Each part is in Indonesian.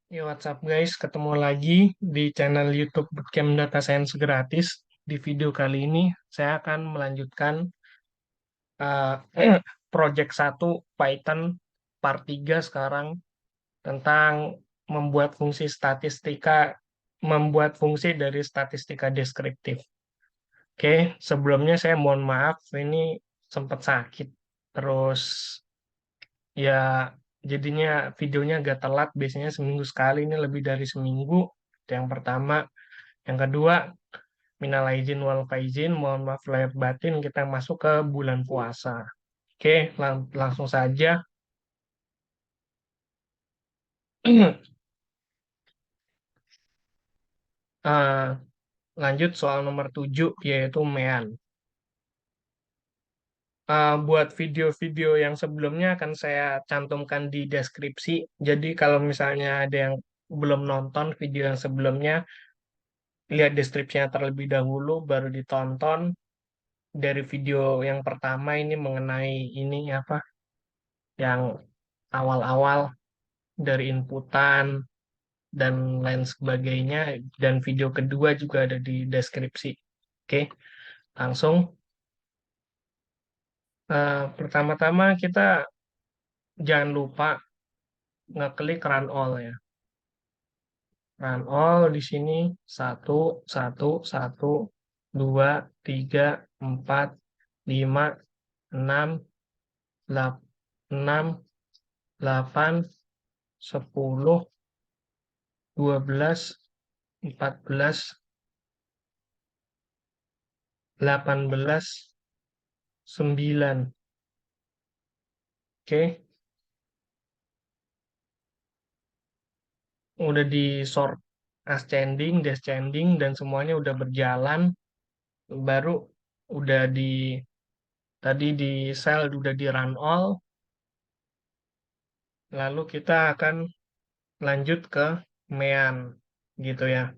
Yo, what's up guys? Ketemu lagi di channel YouTube Bootcamp Data Science gratis. Di video kali ini saya akan melanjutkan uh, project 1 Python part 3 sekarang tentang membuat fungsi dari statistika deskriptif. Oke, sebelumnya saya mohon maaf ini sempat sakit. Terus ya jadinya videonya agak telat, biasanya seminggu sekali, ini lebih dari seminggu. Itu yang pertama. Yang kedua, minal aidin wal faizin, mohon maaf lahir batin, kita masuk ke bulan puasa. Oke, langsung saja. Eh, lanjut soal nomor 7, yaitu MEAN. Buat video-video yang sebelumnya akan saya cantumkan di deskripsi. Jadi kalau misalnya ada yang belum nonton video yang sebelumnya, lihat deskripsinya terlebih dahulu, baru ditonton. Dari video yang pertama ini mengenai ini apa, yang awal-awal dari inputan dan lain sebagainya, dan video kedua juga ada di deskripsi. Oke, langsung. Pertama-tama kita jangan lupa ngeklik run all ya. Run all di sini satu satu satu dua tiga empat lima enam enam 8 10 12 14 18 9. Oke, udah di sort ascending, descending, dan semuanya udah berjalan. Baru udah tadi di sel udah di run all, lalu kita akan lanjut ke MEAN gitu ya.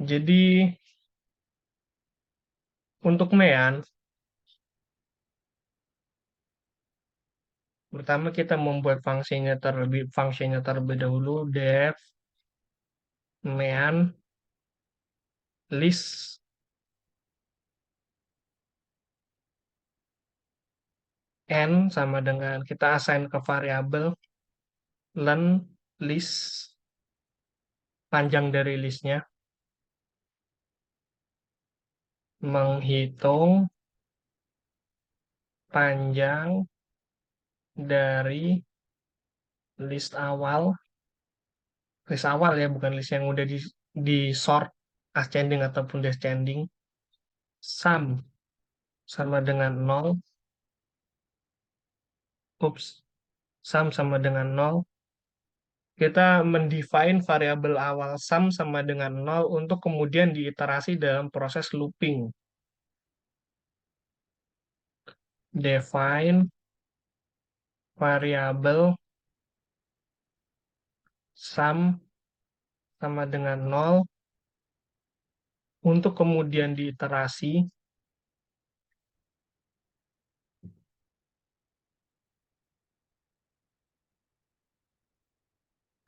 Jadi untuk MEAN, pertama kita membuat fungsinya terlebih dahulu, def MEAN list n sama dengan kita assign ke variabel len list, panjang dari listnya, menghitung panjang dari list awal ya, bukan list yang udah di sort ascending ataupun descending. Sum sama dengan 0. Ups, sum sama dengan 0. Kita mendefine variabel awal sum sama dengan 0 untuk kemudian diiterasi dalam proses looping. Define variabel sum sama dengan 0 untuk kemudian diiterasi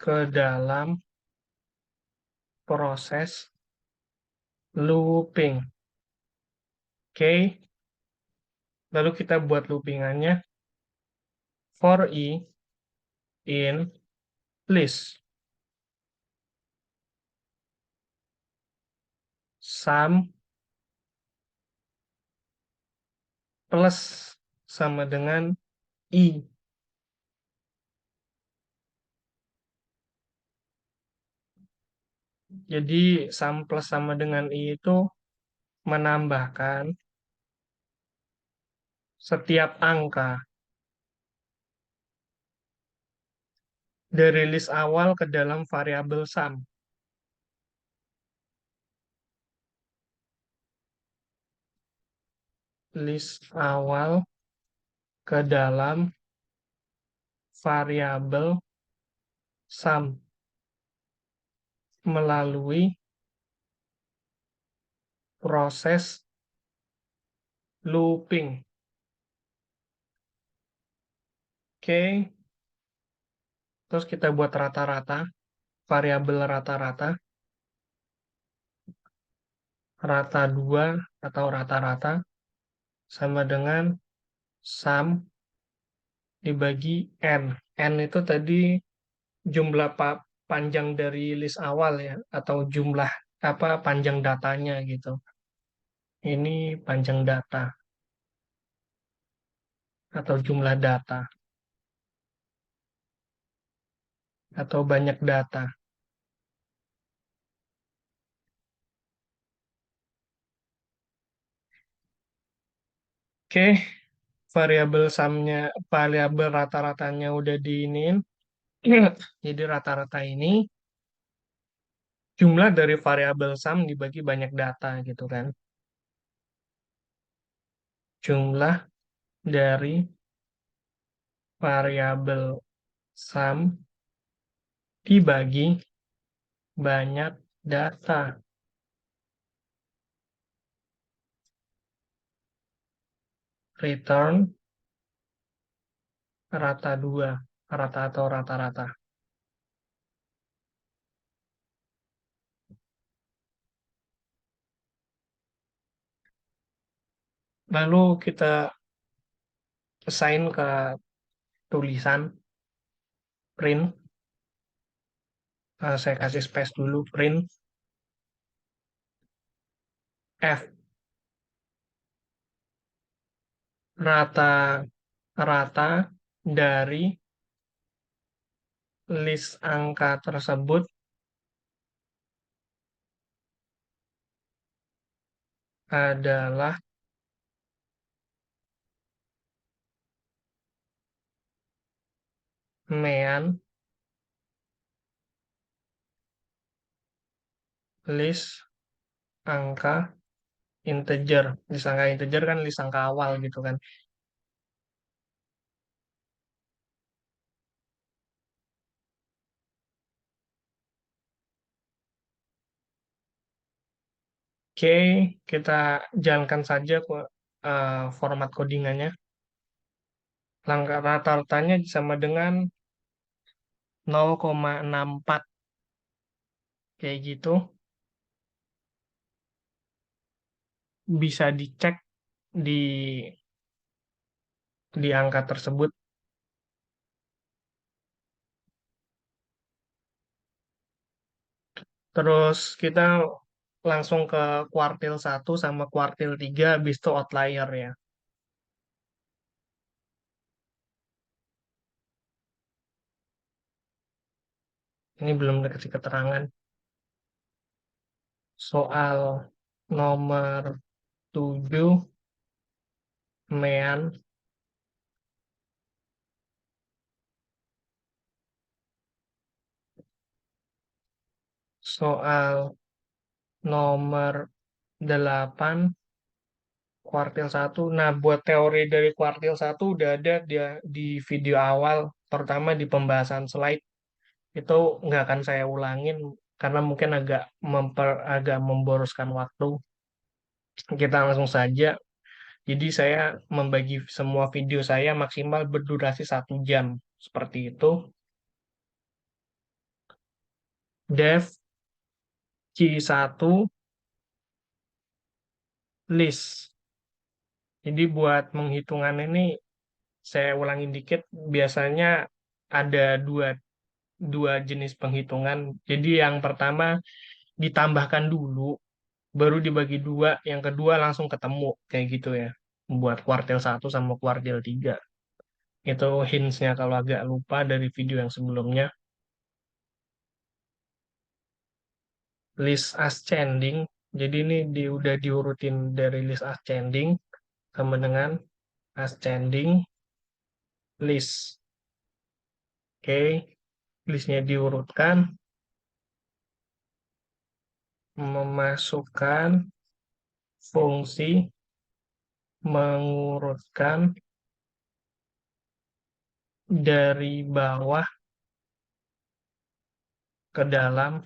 ke dalam proses looping. Oke, lalu kita buat loopingannya. For i in list sum plus sama dengan i. Jadi sum plus sama dengan i itu menambahkan setiap angka dari list awal ke dalam variabel sum. List awal ke dalam variabel sum melalui proses looping. Oke, Terus kita buat rata-rata, variabel rata-rata, rata 2 atau rata-rata sama dengan sum dibagi n. N itu tadi jumlah panjang dari list awal ya, atau jumlah apa panjang datanya gitu. Ini panjang data atau jumlah data atau banyak data. Oke, variabel sumnya, variabel rata-ratanya udah diinin. Jadi rata-rata ini jumlah dari variabel sum dibagi banyak data gitu kan. Jumlah dari variabel sum dibagi banyak data. Return rata 2, rata atau rata-rata. Lalu kita assign ke tulisan print. Saya kasih space dulu, print F rata-rata dari list angka tersebut adalah mean list angka integer. List angka integer kan list angka awal gitu kan. Oke, kita jalankan saja format codingannya. Langkah rata-ratanya sama dengan 0,64 kayak gitu. Bisa dicek di angka tersebut. Terus kita langsung ke kuartil 1 sama kuartil 3 habis itu outlier ya. Ini belum dikasih keterangan. Soal nomor 7 mean soal nomor 8 kuartil 1. Nah, buat teori dari kuartil 1 udah ada dia di video awal, terutama di pembahasan slide. Itu nggak akan saya ulangin karena mungkin agak memboroskan waktu. Kita langsung saja. Jadi saya membagi semua video saya maksimal berdurasi 1 jam. Seperti itu. Dev C1 list. Jadi buat menghitungan ini saya ulangin dikit. Biasanya ada dua jenis penghitungan. Jadi yang pertama ditambahkan dulu, baru dibagi dua, yang kedua langsung ketemu kayak gitu ya. Buat kuartil 1 sama kuartil 3. Itu hints-nya kalau agak lupa dari video yang sebelumnya. List ascending. Jadi ini udah diurutin dari list ascending sama dengan ascending list. Oke, listnya diurutkan, memasukkan fungsi mengurutkan dari bawah ke dalam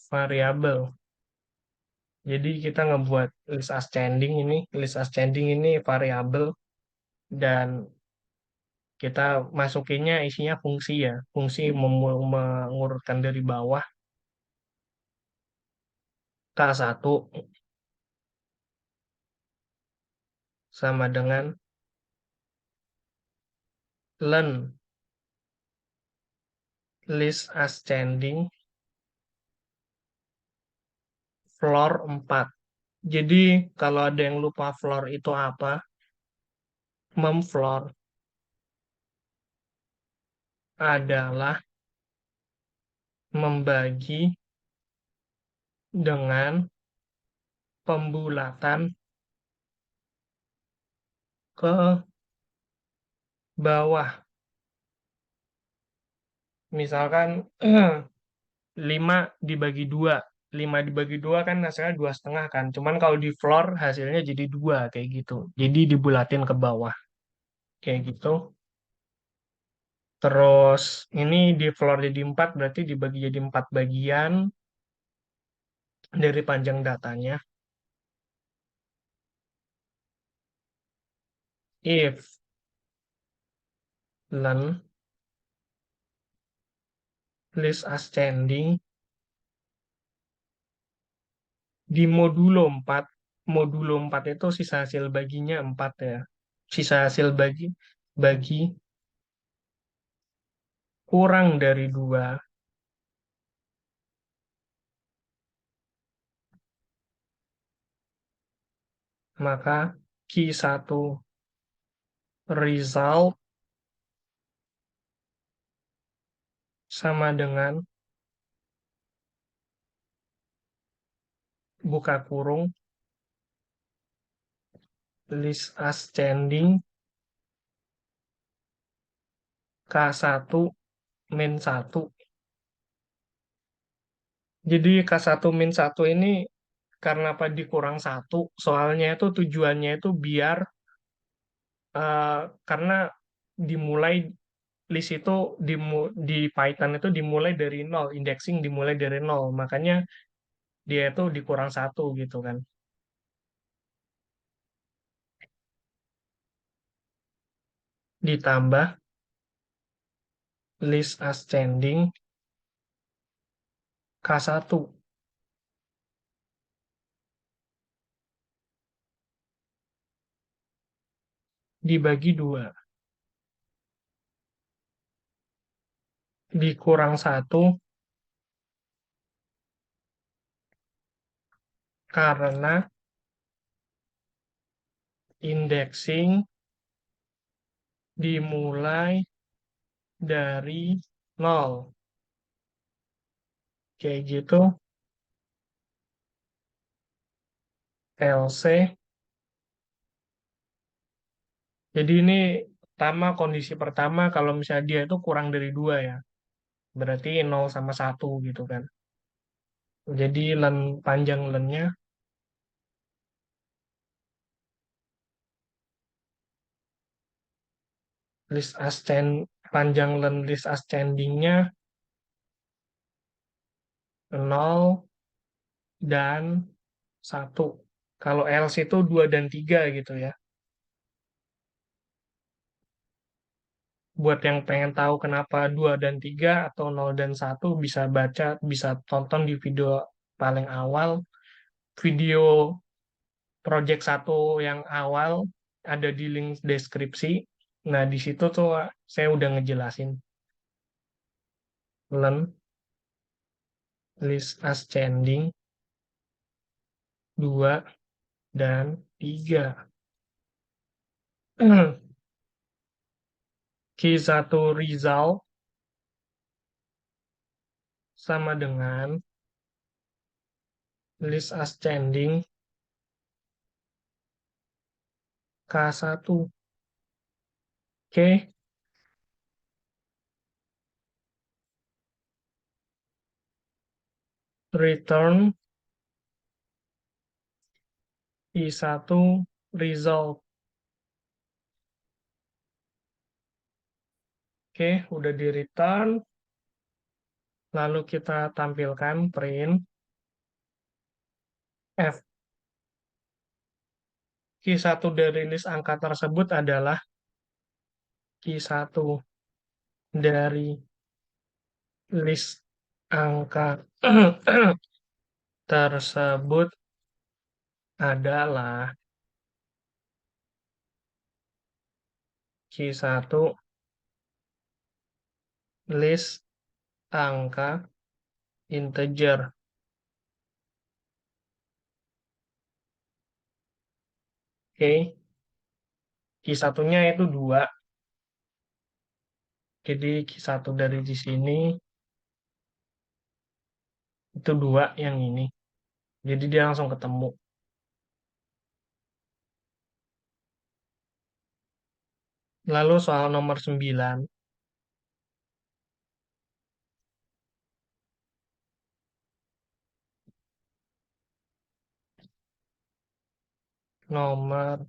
variabel. Jadi kita ngebuat list ascending ini variabel dan Kita masukinnya isinya fungsi ya. Fungsi mengurutkan dari bawah K1 sama dengan len list ascending floor 4. Jadi kalau ada yang lupa floor itu apa, memfloor adalah membagi dengan pembulatan ke bawah. Misalkan 5 dibagi 2. 5 dibagi 2 kan hasilnya 2,5 kan. Cuman kalau di floor hasilnya jadi 2 kayak gitu. Jadi dibulatin ke bawah kayak gitu. Terus ini di floor jadi 4 berarti dibagi jadi 4 bagian dari panjang datanya. If len list ascending di modulo 4 itu sisa hasil baginya 4 ya. Sisa hasil bagi kurang dari 2, maka Q1 result sama dengan buka kurung list ascending K1 min 1. Jadi K1 min 1 ini karena apa dikurang 1, soalnya itu tujuannya itu biar eh, karena dimulai list itu di Python itu dimulai dari nol, indexing dimulai dari nol, makanya dia itu dikurang 1 gitu kan. Ditambah list ascending K1 dibagi 2 dikurang 1 karena indexing dimulai dari nol. Kayak gitu, LC. Jadi ini kondisi pertama kalau misalnya dia itu kurang dari 2 ya. Berarti nol sama 1 gitu kan. Jadi panjang lennya list ascend panjang len list ascendingnya nol dan 1. Kalau else itu 2 dan 3 gitu ya. Buat yang pengen tahu kenapa 2 dan 3 atau nol dan 1 bisa tonton di video paling awal, video project 1 yang awal ada di link deskripsi. Nah, di situ tuh saya udah ngejelasin len list ascending 2 dan 3. Q1 result sama dengan list ascending K1. Oke, return I1 result. Oke, udah di return. Lalu kita tampilkan print F. Q1 dari list angka tersebut adalah Q1 dari list angka tersebut adalah Q1 list angka integer. Oke, Q1-nya itu 2. Jadi Q1 dari di sini itu 2 yang ini. Jadi dia langsung ketemu. Lalu soal nomor 9. Nomor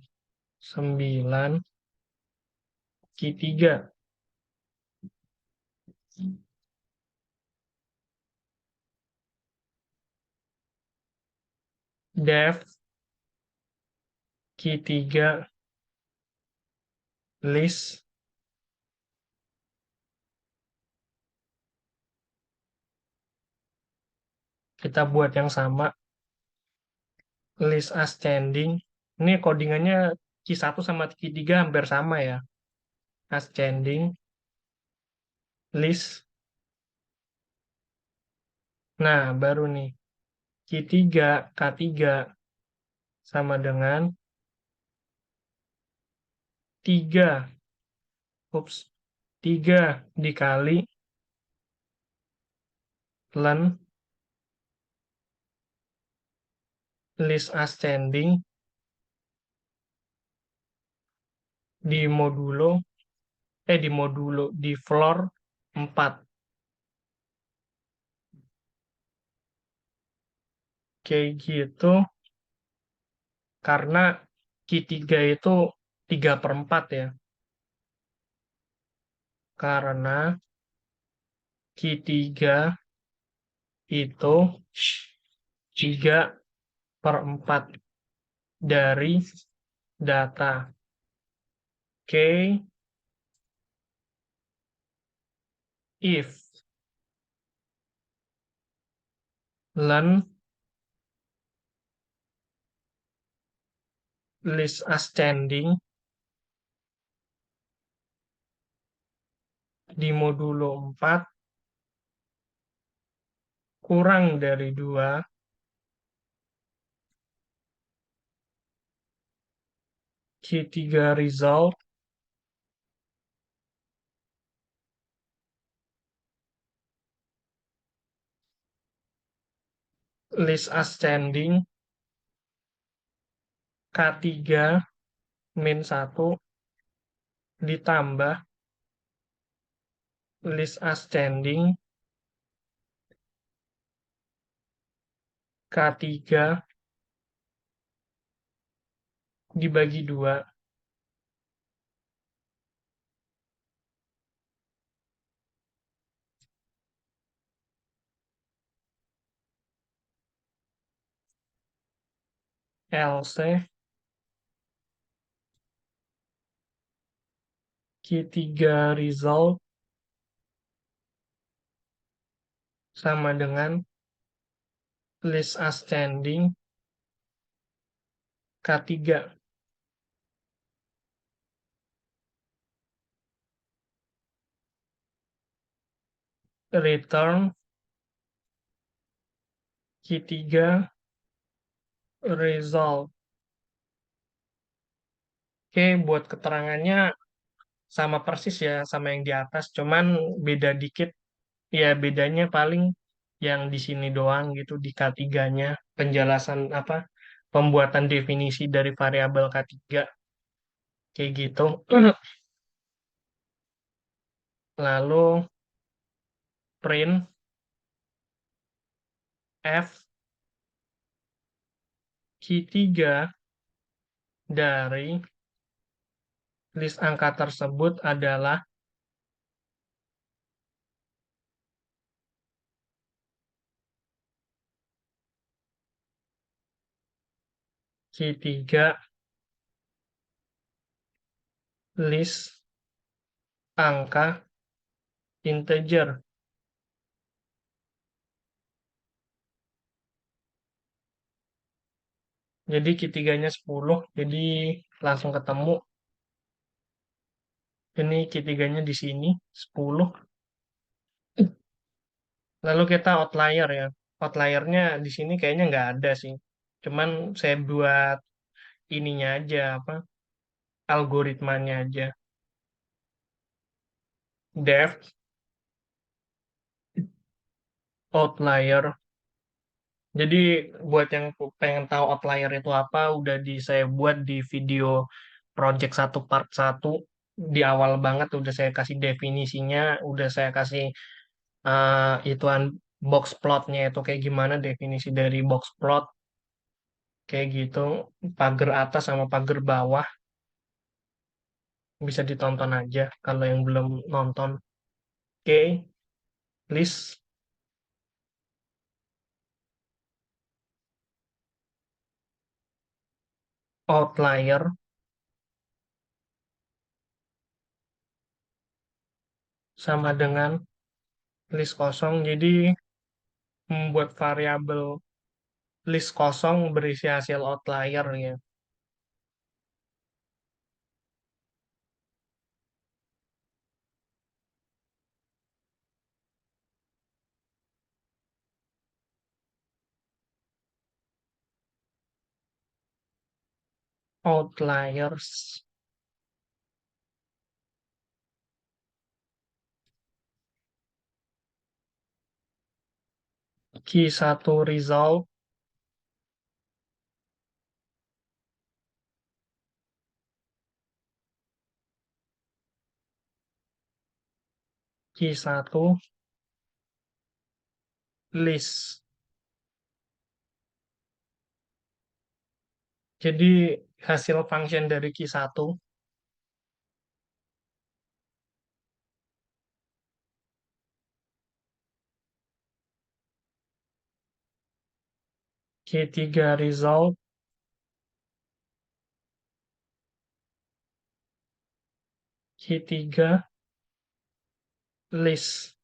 9 Q3. Def Q3 list kita buat yang sama, list ascending. Ini codingannya Q1 sama Q3 hampir sama ya. Ascending list. Nah, baru nih Q3 K3 sama dengan 3. Ups, 3 dikali len list ascending di floor 4. Kayak gitu, karena Q3 itu 3/4 ya. Karena Q3 itu 3/4 dari data. Oke, if len list ascending di modulo 4 kurang dari 2, Q3 result list ascending K3 min 1 ditambah list ascending K3 dibagi 2. LC Q3 result sama dengan list ascending K3. Return Q3 result. Oke, buat keterangannya sama persis ya, sama yang di atas, cuman beda dikit. Ya, bedanya paling yang di sini doang gitu, di K3-nya. Penjelasan apa, pembuatan definisi dari variabel K3. Kayak gitu. Lalu print F Q3 dari list angka tersebut adalah Q3 list angka integer. Jadi Q3-nya 10, jadi langsung ketemu. Ini Q3-nya di sini, 10. Lalu kita outlier ya. Outliernya di sini kayaknya nggak ada sih. Cuman saya buat ininya aja, apa, algoritmanya aja. Depth, outlier. Jadi buat yang pengen tahu outlier itu apa, udah saya buat di video project satu part satu. Di awal banget udah saya kasih definisinya, udah saya kasih ituan box plotnya itu kayak gimana, definisi dari box plot kayak gitu, pagar atas sama pagar bawah, bisa ditonton aja kalau yang belum nonton. Oke, please. Outlier sama dengan list kosong, jadi membuat variabel list kosong berisi hasil outlier ya. Outliers. Q1 result, Q1 list. Jadi hasil function dari Q1, Q3 result, Q3 list.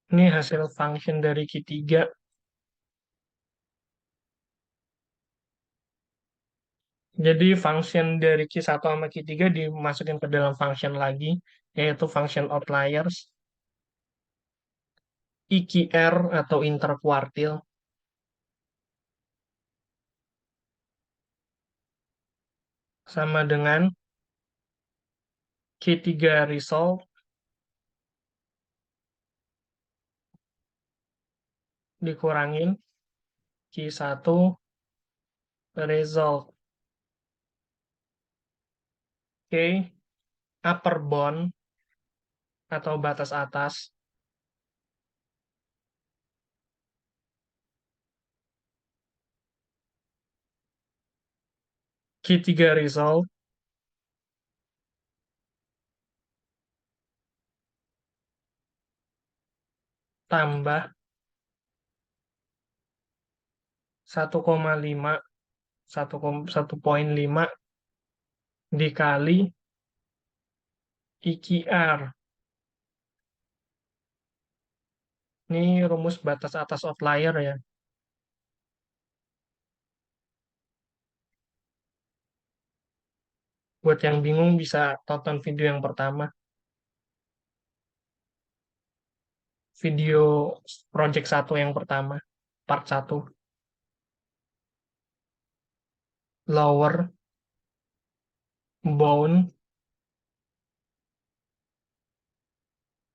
Ini hasil function dari Q3. Jadi function dari Q1 sama Q3 dimasukin ke dalam function lagi, yaitu function outliers, IQR atau interquartile, sama dengan Q3 result dikurangin Q1 result. Oke, upper bound atau batas atas Q3 result tambah 1,5, 1,5 dikali IQR. Ini rumus batas atas outlier ya. Buat yang bingung bisa tonton video yang pertama. Video project satu yang pertama. Part satu. Lower bound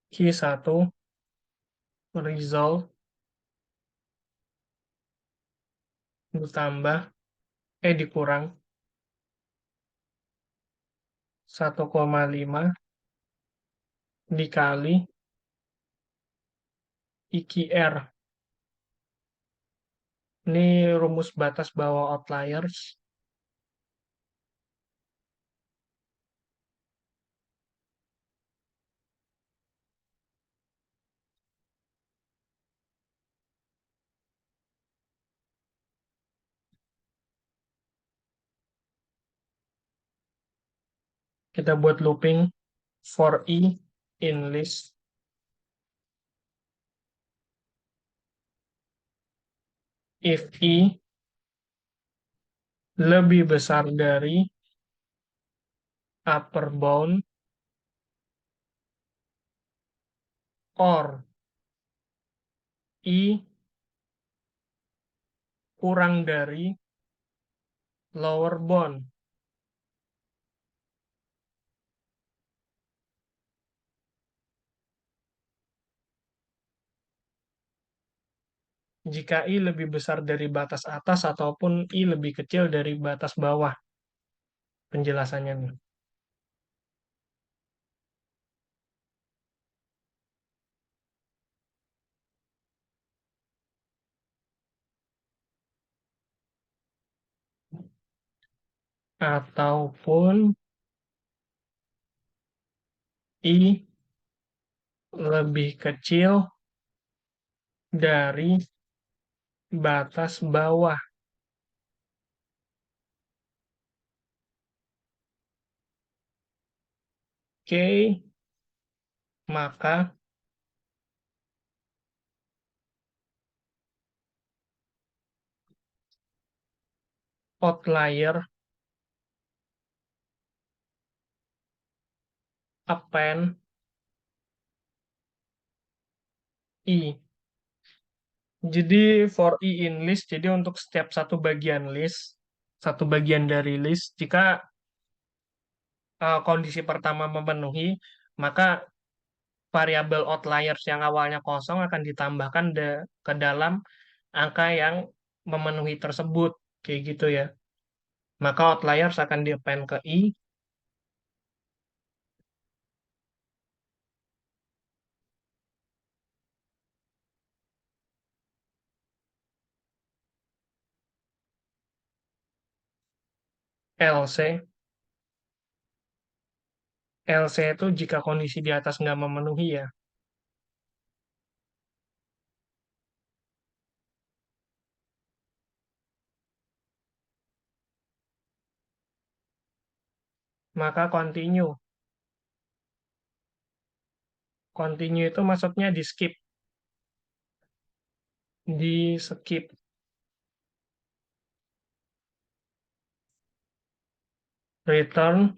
Q1 result ditambah, dikurang 1,5 dikali IQR. Ini rumus batas bawah outliers. Kita buat looping for i in list if i lebih besar dari upper bound or i kurang dari lower bound. Jika i lebih besar dari batas atas ataupun i lebih kecil dari batas bawah. Penjelasannya nih. Ataupun i lebih kecil dari batas bawah. Oke, maka outlier append i. Jadi for i in list, jadi untuk setiap satu bagian dari list, jika kondisi pertama memenuhi, maka variabel outliers yang awalnya kosong akan ditambahkan ke dalam angka yang memenuhi tersebut, kayak gitu ya. Maka outliers akan di-append ke i, LC. LC itu jika kondisi di atas nggak memenuhi ya. Maka continue. Continue itu maksudnya di skip. Di skip. Return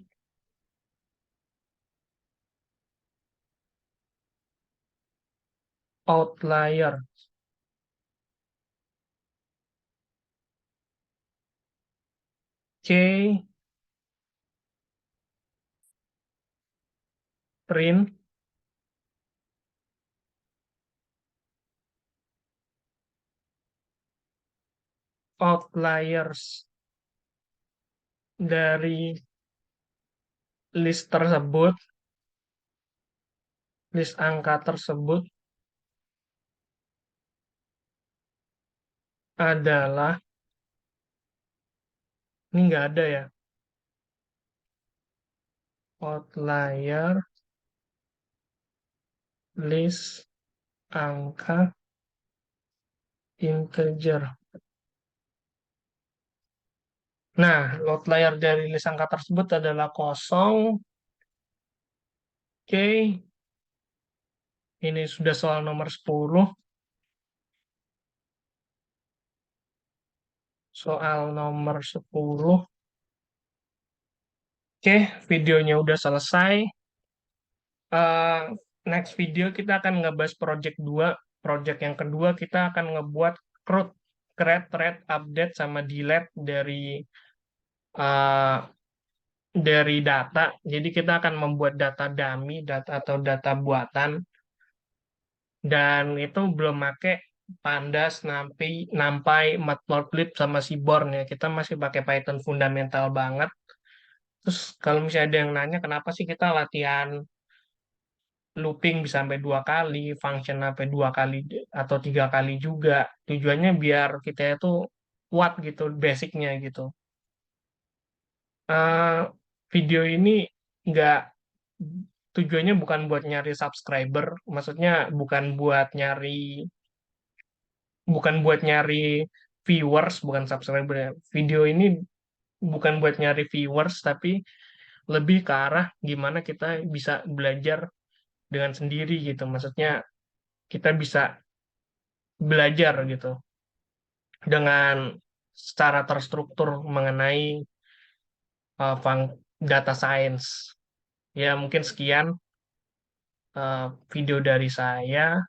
outlier. C. Print outliers dari list tersebut, list angka tersebut adalah, ini nggak ada ya, outlier list angka integer. Nah, outlier dari list angka tersebut adalah kosong. Oke, ini sudah soal nomor 10. Soal nomor 10. Oke, videonya udah selesai. Eh, Next video kita akan ngebahas project 2. Project yang kedua kita akan ngebuat create, thread, update, sama delete eh, dari data. Jadi kita akan membuat data dummy, data atau data buatan. Dan itu belum pakai Pandas, NumPy, Matplotlib, sama Seaborn ya. Kita masih pakai Python fundamental banget. Terus kalau misalnya ada yang nanya kenapa sih kita latihan looping bisa sampai 2 kali, function sampai 2 kali atau 3 kali juga. Tujuannya biar kita itu kuat gitu, basicnya gitu. Eh, Video ini nggak tujuannya bukan buat nyari subscriber, maksudnya bukan buat nyari viewers, bukan subscriber ya. Video ini bukan buat nyari viewers, tapi lebih ke arah gimana kita bisa belajar dengan sendiri gitu. Maksudnya kita bisa belajar gitu dengan secara terstruktur mengenai data science. Ya, mungkin sekian video dari saya.